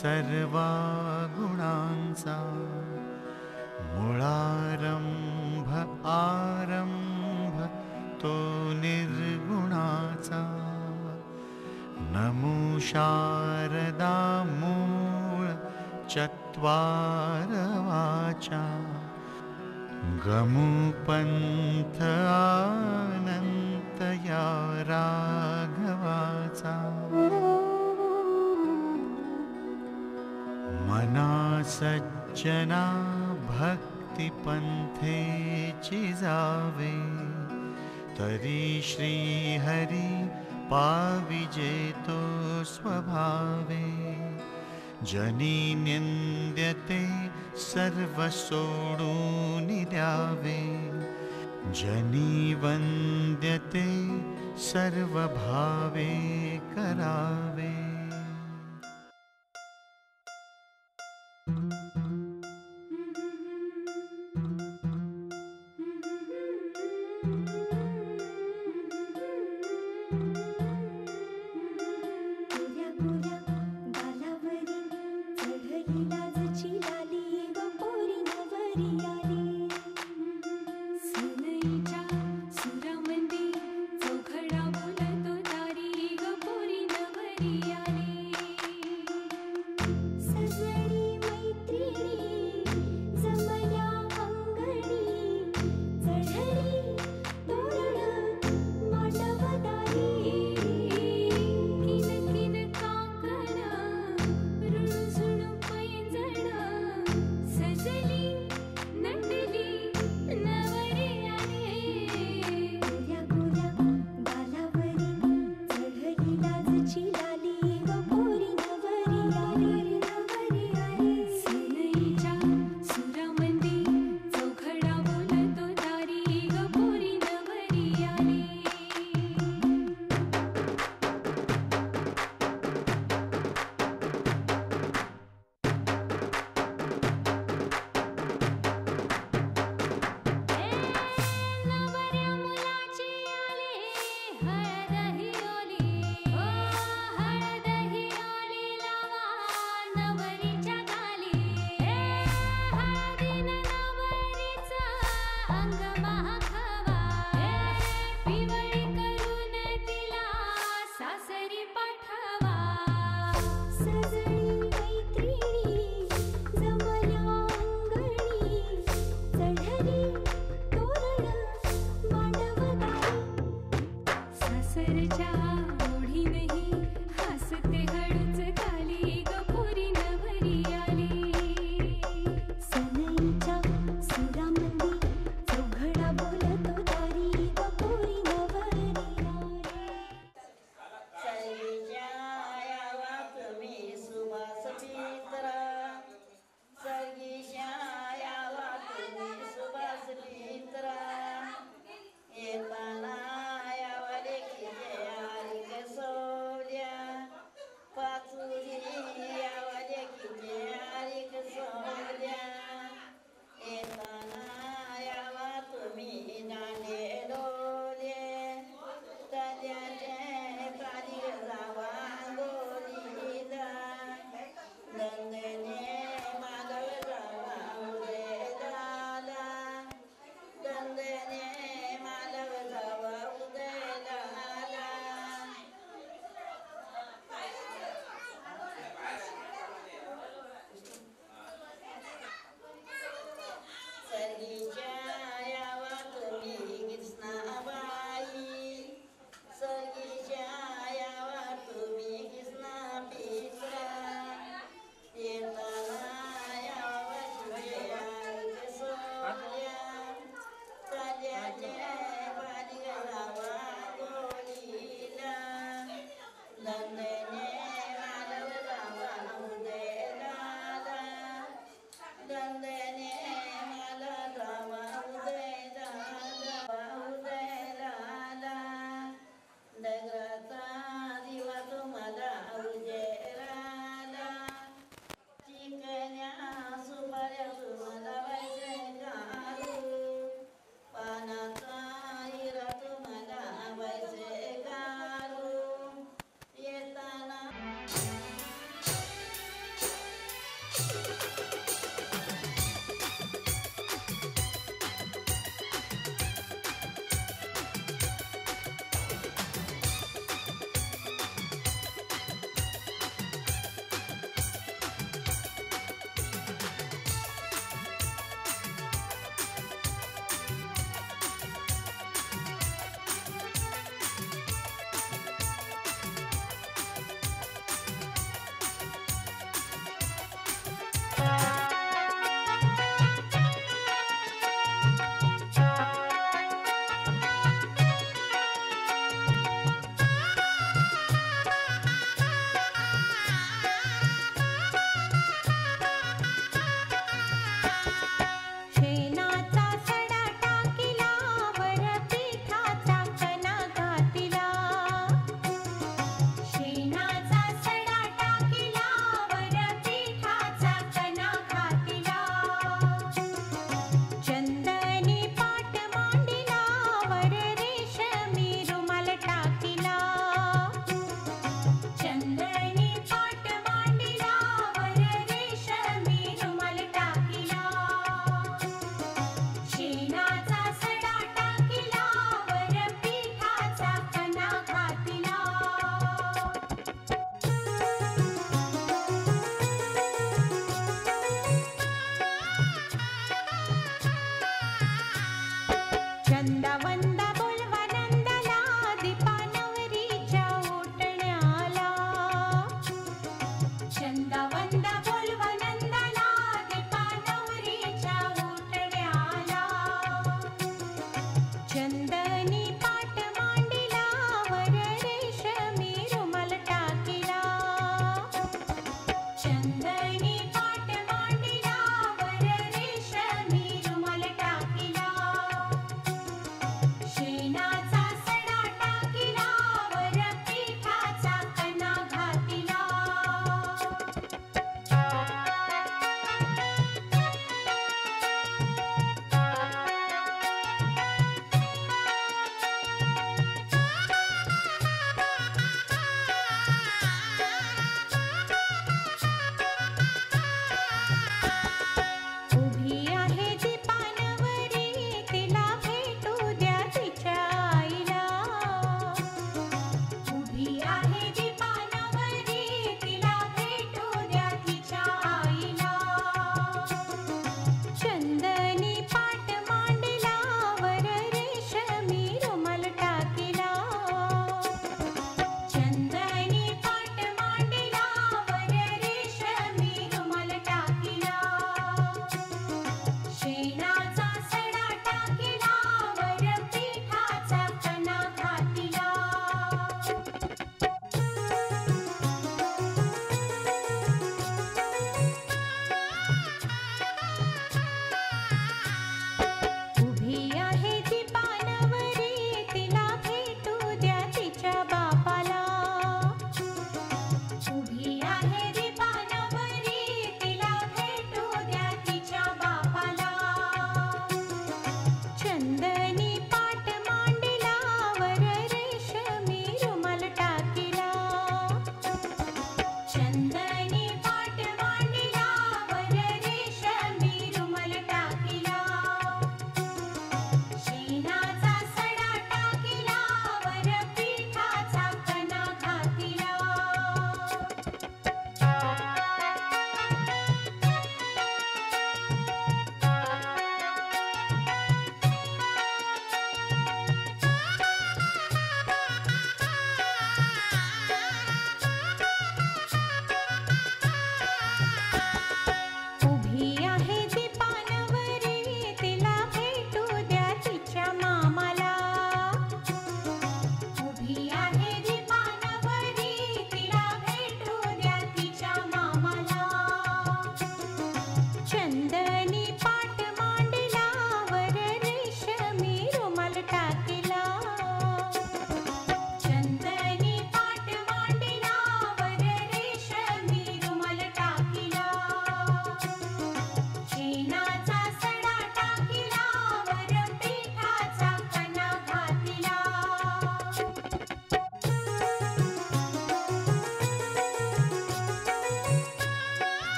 सर्वा गुणांचा मुळारंभ आरंभ तो निर्गुणाचा नमो शारदा मूळ चत्वार वाचा गमुपंथ अनंत या राघवाचा मना सज्जना भक्ती पंथेची जावे तरी श्री हरी पाविजे तो स्वभावे जनी निंद्यते सर्व सोडून द्यावे जनी वंद्यते सर्व भावे करावे.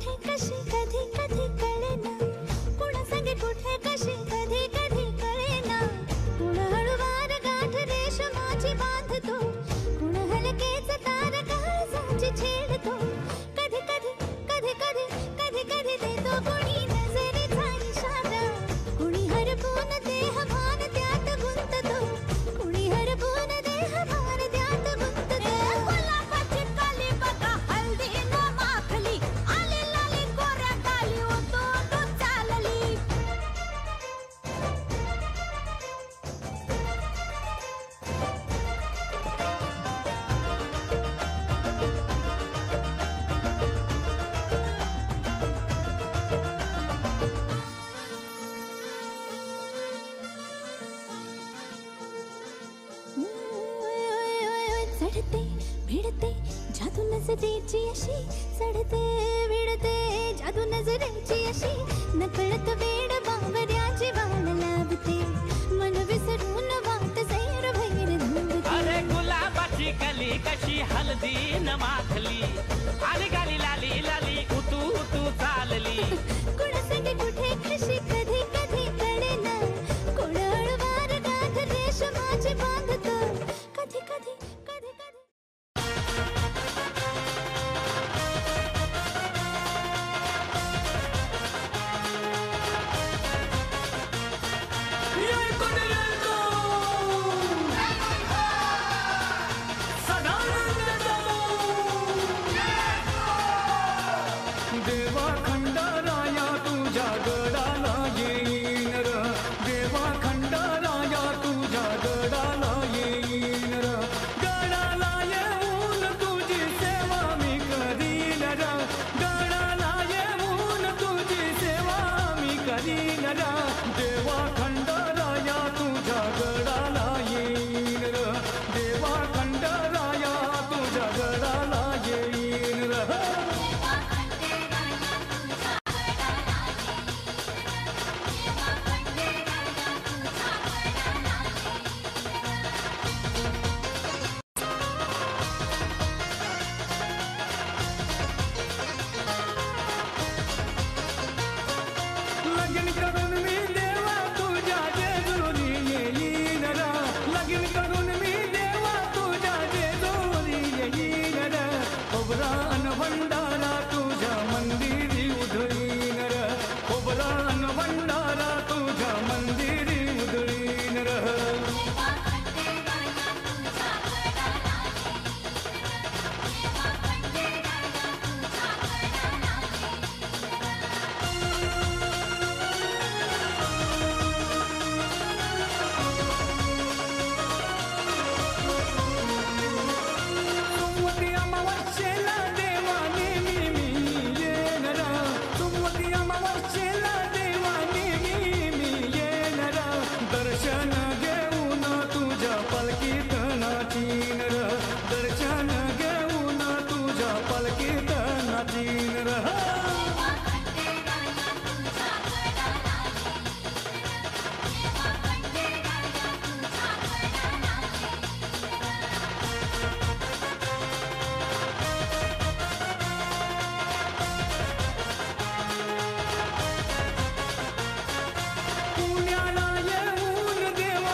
कुठे कशी कधी कधी कळेना, कुणा संगे कुठे कशी कधी कधी कळेना, कुण हळूवार गाठ रेशमाची बांधतो, कुण हलकेच तार काळजाची छेडतो, कधी कधी कधी कधी कधी कधी देतो कोणी नजरेचा इशारा, कुणी हरपून देह भान त्यात गुंततो, कुणी हरपून देह भान त्यात गुंततो. गुलाबाची काली बघा हल्दी न माखली, आली लाली गोऱ्या गाली होतो तो चालली. चढते भिडते जादू नजरेची अशी, चढते भिडते जादू नजरेची अशी, नकळत वेड बावऱ्याची वाण लाभते, मन विसरून वाट सैर भैर धुंदते. अरे गुलाबाची कली कशी हल्दी न माखली, आली गाली लाली लाली उतू उतू चालली. कुणासाठी कुठे कशी कधी कधी कळेना, कुण हळूवार गाठ रेशमाची बांधतो, कधी कधी कधी कधी. देवा खंडाराया तुझ्या गडाला येईन र, देवा खंडाराया तुझ्या गडाला येईन र, गडाला येऊन तुझी सेवा मी करीन र, गडाला येऊन तुझी सेवा मी करीन र, देवा खंडाराया तुझ्या गडाला येईन र, देवा खंडाराया तुझ्या गडाला येईन र. लगीन करून मी देवा तुझ्या जेजुरी येईन र, लगीन करून मी देवा तुझ्या जेजुरी येईन र, खोबरा अन भंडारा तुझ्या मंदिरी उधळीन र, खोबरा अन भंडारा तुझ्या मंदिरी उधळीन र. सोमवती अमावास्येला देवा नेहमी मी येईन र, सोमवती अमावास्येला देवा नेहमी मी येईन र, दर्शन घेऊन तुझ्या पालखीत नाचीन र, दर्शन घेऊन तुझ्या पालखीत नाचीन र. पुण्याला येऊन देवा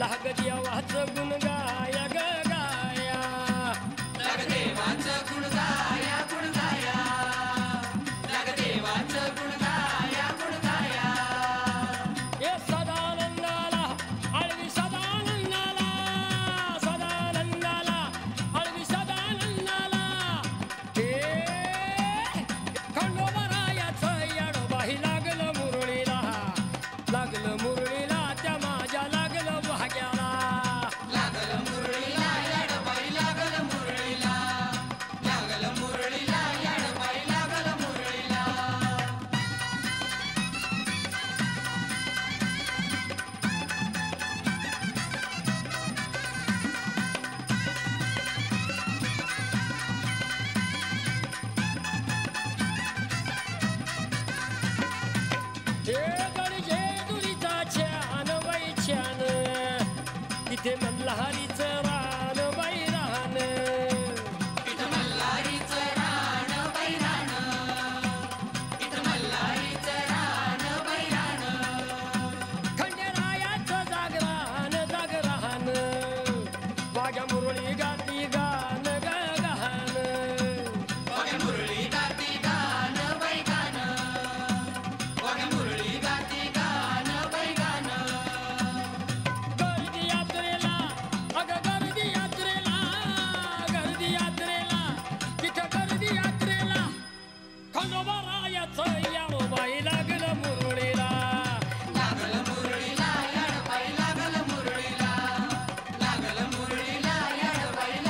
लाग देवाचं गुण गाया ग गाया लाग देवाचं गुण गाया गुण गाया लाग देवाचं गुण गाया गुण गाया हे सदानंदाला आळवी सदानंदाला सदानंदाला आळवी सदानंदाला हे खंडोबरायाचं याडोबाही लागलं मुरळीला त्या माझ्या लागलं भाग्याला लागलं मुरळीला याडबाई लागलं मुरळीला लागलं मुरळीला याडबाई लागलं मुरळीला हे गडजे दुरीचा छान बाई छान इथे मल्हारीचं रान बाई रान इथं मल्हारीचं रान बाई रान इथं मल्हारीचं रान बाई रान खंडेरायाचं जागरान जागरान वाघ्या मुरळी गाती गान ग गान वाघ्या मुरळी गाती गान बाई गान वाघ्या मुरळी गाती गान बाई गान गर्दी यात्रेला अगं गर्दी यात्रेला तिथं गर्दी यात्रेला खंडोबारायाचं याडोबाई लागलं मुरळीला लागलं मुरळीला याडबाई लागलं मुरळीला लागलं मुरळीला याडबाई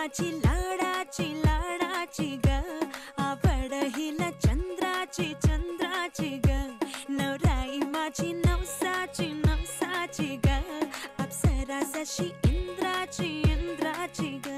माझी लाडाची लाडाची ग आवड हिला चंद्राची चंद्राची ग नवराई माझी नवसाची नवसाची ग अप्सरा जशी इंद्राची इंद्राची ग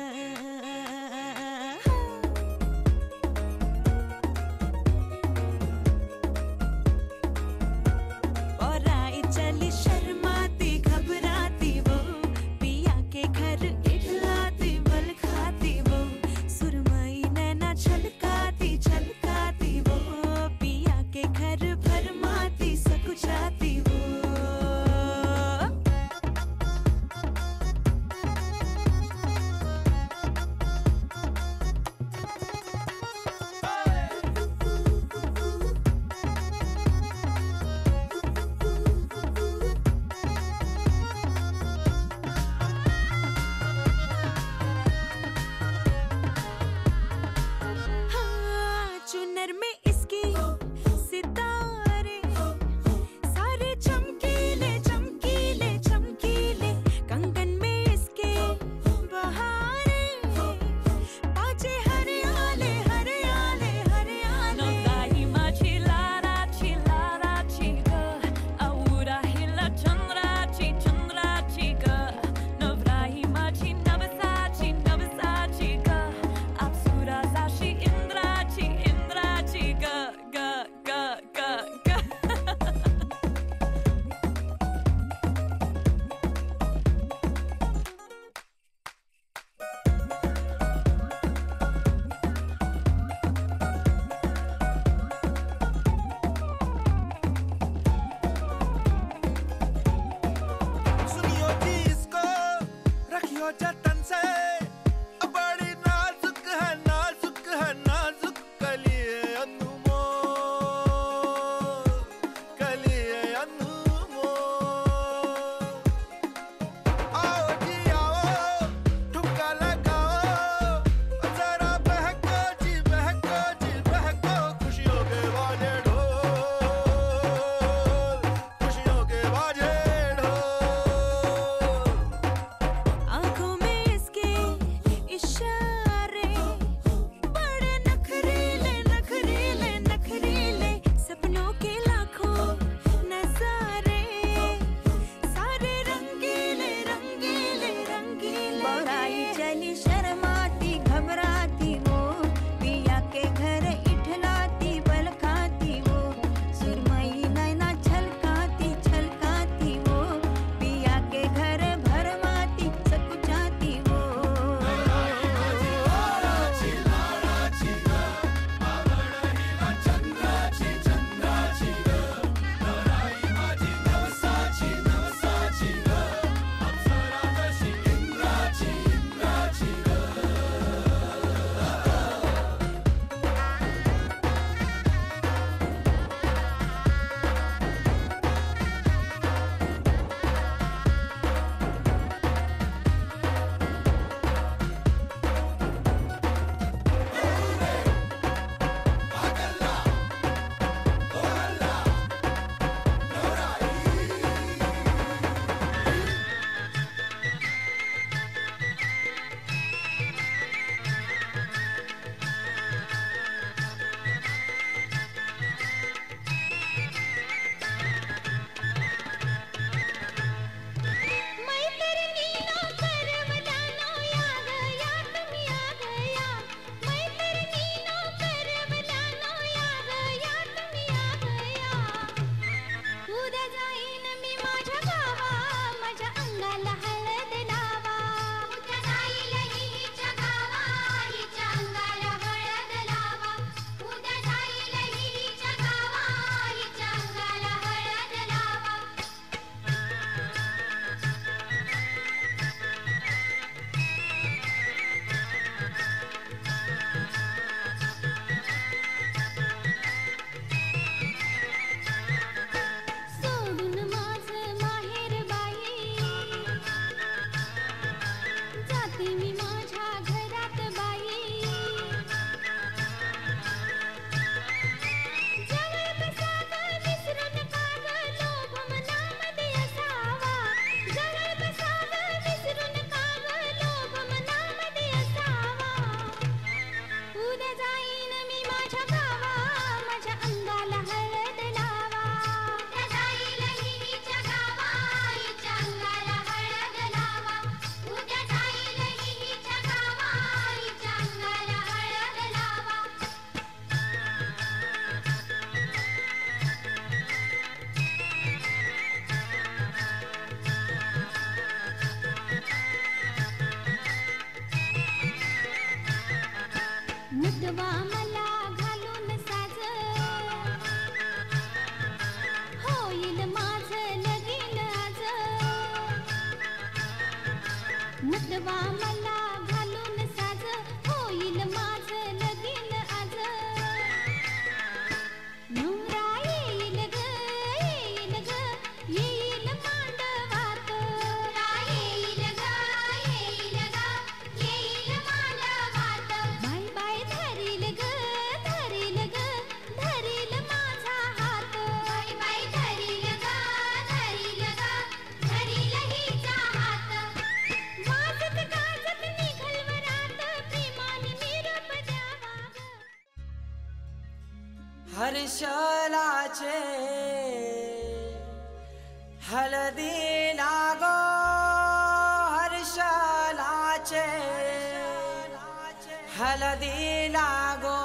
हर्षलाचे हलदी लागो हर्षलाचे हलदी लागो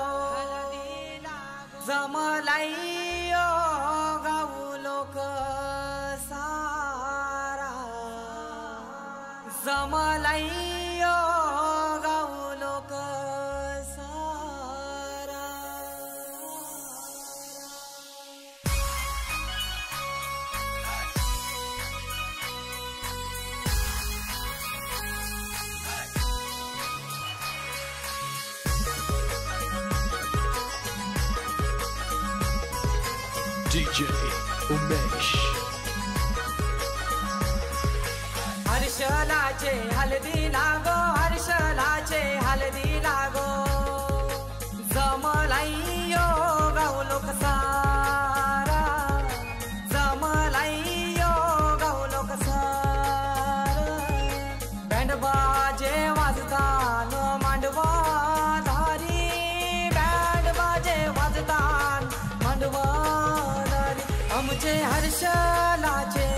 जमलाइयो गाऊ लोक सारा जमलाइयो गाऊ लोक सारा DJ Umesh. हर्षलाचे हलदी लागो हर्षलाचे हलदी लागो जमलाइयो गाऊ लोक सारा जमलाइयो गाऊ लोक सारा बँड बाजे वाजतान मांडवा धारी बँड बाजे वाजतान मांडवा धारी आमचे हर्षलाचे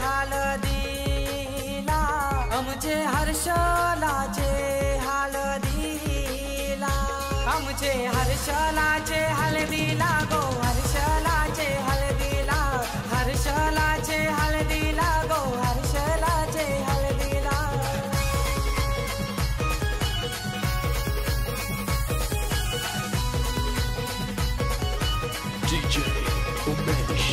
हलदीला आमचे हर्षलाचे हलदीला आमचे हर्षलाचे हलदीला गो हर्षलाचे हलदीला हर्षलाचे हलदीला गो हर्षलाचे हलदीला DJ Umesh.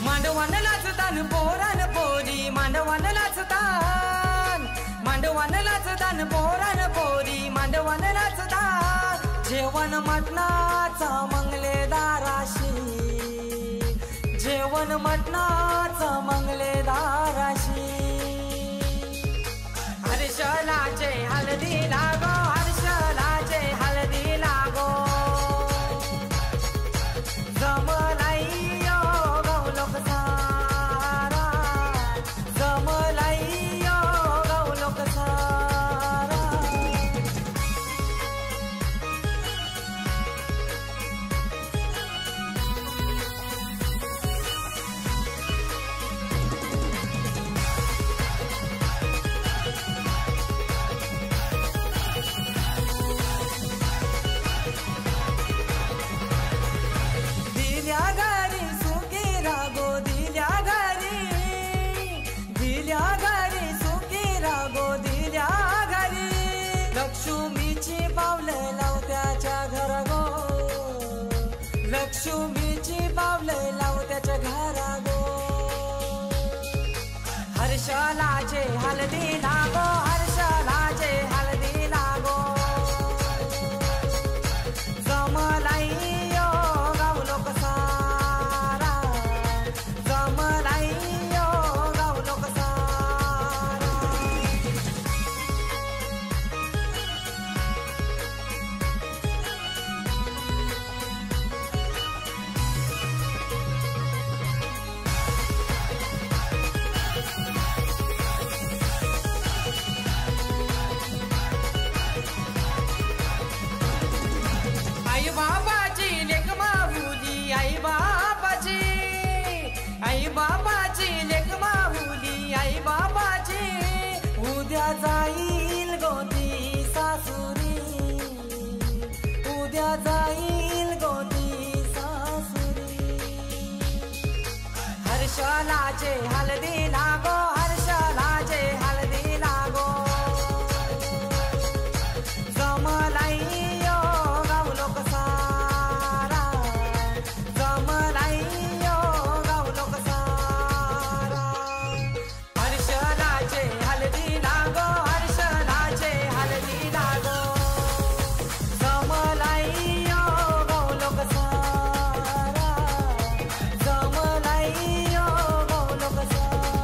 मांडवान नाचतान पोरान पोरी मांडवान नाचतान मांडवान नाचतान पोरान पोरी मांडवान नाचतान जेवण मटणाचा मंगलेदाराशी जेवण मटणाचा मंगलेदाराशी हर्षलाचे हलदी लागो हर्षलाचे हलदी लागो जमलाइयो गाऊ लोक सारा जमलाइयो गाऊ लोक सारा दिल्या घरी सुखी रागो दिल्या घरी सुखी रागो दिल्या घरी लक्ष्मीची पावले लावत्याच्या घर गो लक्ष्मीची पावले लावत्याच्या घरा गो हर्षलाचे हलदी लागो हर्षलाचे हलदी लागो जमलाइयो गाऊ लोक सारा जमलाइयो गाऊ लोक सारा आई बाबाची लेक माहुली आई बाबाची लेक माहुली आई बाबाची उद्या जाईल गोती सासुरी उद्या जाईल गोती सासुरी हर्षलाचे हलदी लागो हर्षलाचे हलदी लागो जमलाइयो गाऊ लोक सारा जमलाइयो गाऊ लोक सारा हर्षलाचे हलदी लागो हर्षलाचे हलदी लागो जमलाइयो गाऊ लोक सारा जमलाइयो गाऊ लोक सारा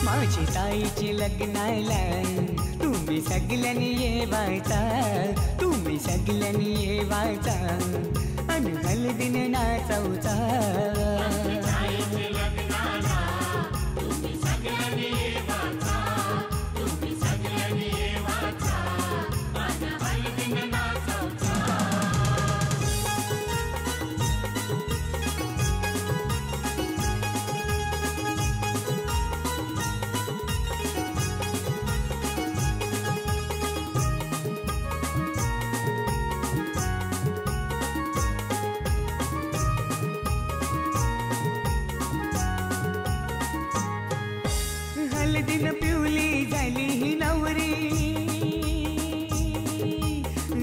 माझी ताईची लग्नाला तुम्ही सगळ्यांनी येवायचा, तुम्ही सगळ्यांनी येवायचा आणि हळदीने नाचवचा. हळदीनं पिवली झाली ही नवरी,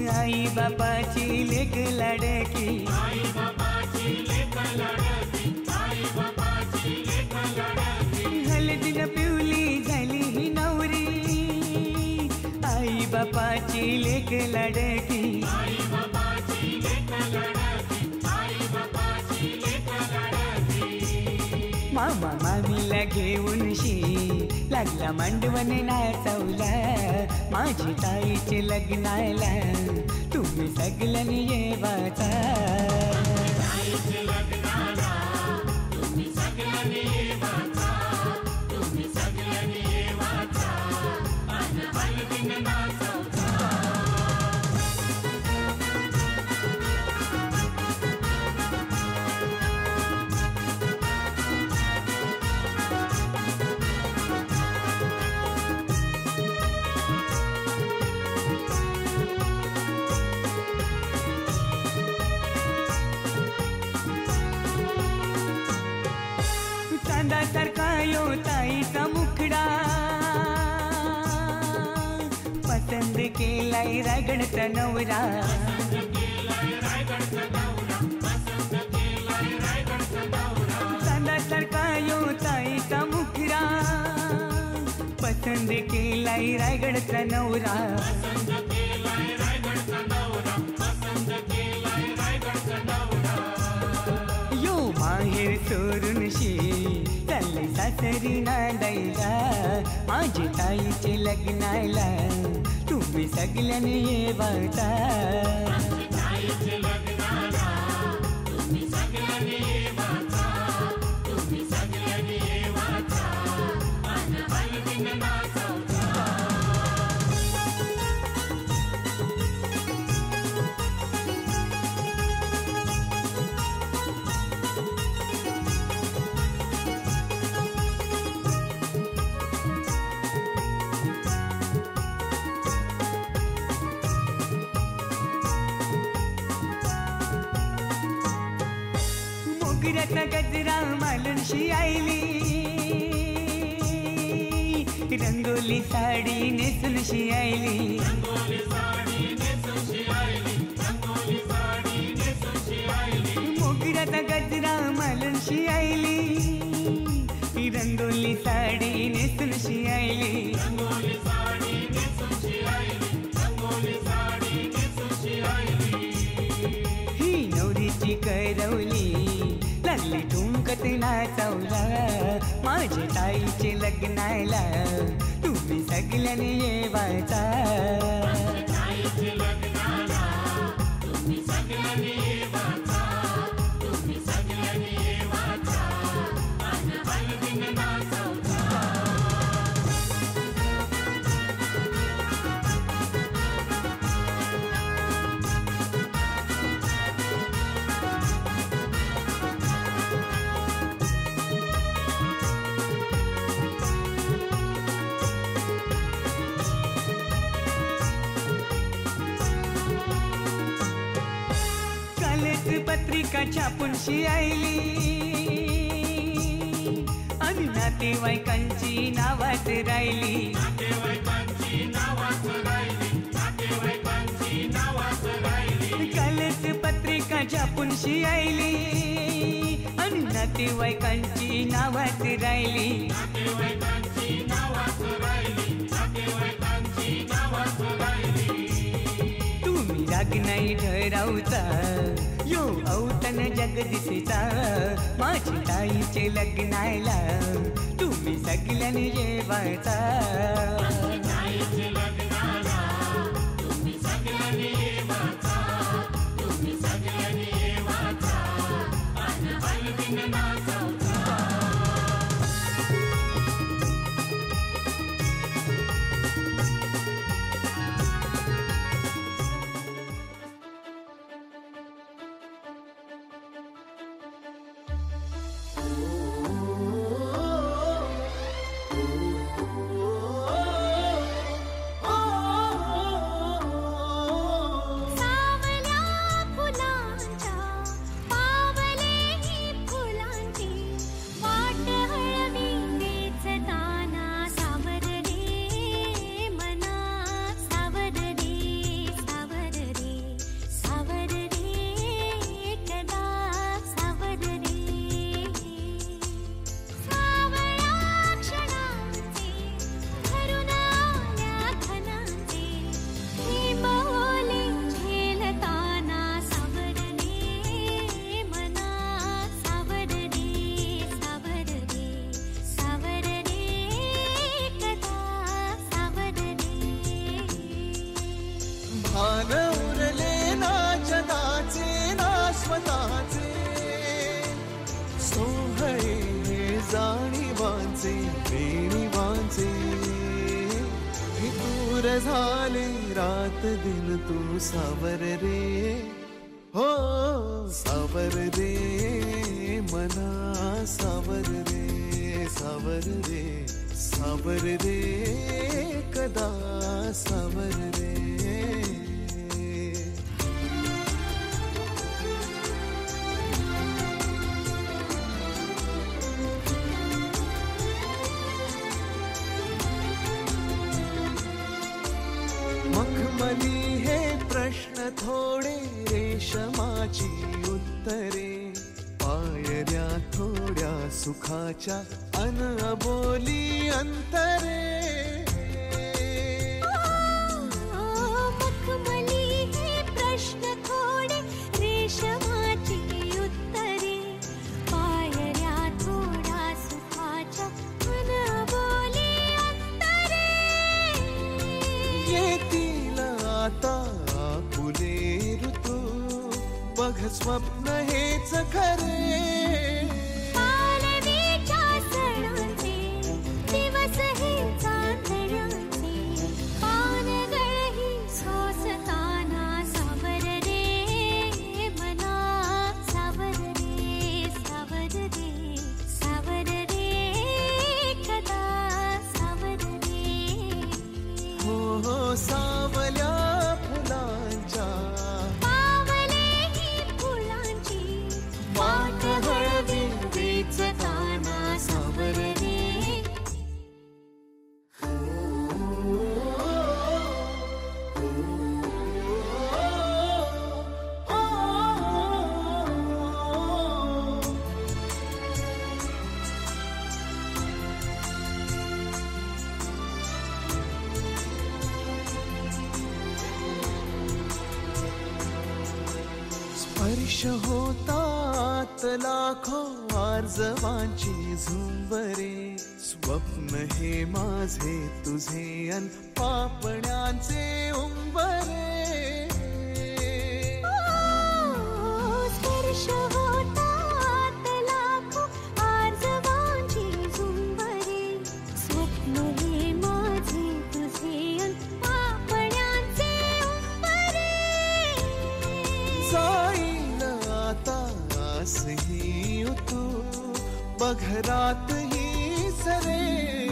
आई बापाची लेक लाडकी. हळदीनं पिवली झाली ही नवरी, आई बापाची लेक लाडकी. मामा मामीला घेऊन लागला मांडवण नाचवला. माझी ताईचे लग्नाला तुम्ही सगळ्यांनी येवाचा. चांदासारखा यो ताईचा मुखडा, पसंद केलाय रायगडचा नवरा. चांदासारखा यो ताईचा मुखडा, पसंद केलाय रायगडचा नवरा. यो माहेर सोडून चाललंय सासरी नांदायला. माझी ताईचे लग्नाला तुम्ही सगळ्यांनी येवाचा. मोगऱ्याचा गजरा मालूनशी आईली, रंगोली साडी नेसूनशी आईली. मोगऱ्याचा गजरा मालूनशी आईली, रंगोली साडी नेसूनशी आईली. ही नवरीची करवली लागली ठुमकत नाचवला. माझी ताईचे लग्नाला तुम्ही सगळ्यांनी येवाचा. पत्रिका छापूनशी आईली आणि नातेवाईकांची नावात राहिली. कालच पत्रिका छापूनशी आईली आणि नातेवाईकांची नावात राहिली. तुम्ही राग नाही ठरावचा यो औतण जगदीशचा. माझी ताईचे लग्नाला तुम्ही तुम्ही सगळ्यांनी जेवायचा. जाणीवांचे बेणीवांचे हे दूर झाले रात दिन तू सावर रे हो सावर रे मना सावर रे सावर रे सावर रे कदा सावर रे. मखमली हे प्रश्न थोडे रेशमाची उत्तरे पायऱ्या थोड्या सुखाच्या अन अबोली अंतरे. मखमली हे प्रश्न थोडे रेशमाची उत्तरे पायऱ्या थोड्या सुखाच्या अन अबोली अंतरे. येतील आता फुले ऋतू बघ स्वप्न हेच खरे. पालवीच्या सणाचे दिवस हे चांदण्याचे पानगळही सोसताना सावर रे मना सावर रे सावर रे सावर रे कदा सावर रे. हो हो सावल्या फुलांच्या वाट हळवी वेचताना सावर रे. स्पर्श होतात लाखो आर्जवांची झुंबरे स्वप्न हे माझे तुझे अन पापण्यांचे उंबरे. स्पर्श होतात लाखो आर्जवांची झुंबरे स्वप्न हे माझे तुझे अन पापण्यांचे उंबरे. जाईल आता आसही तू बघ रात ही सरे.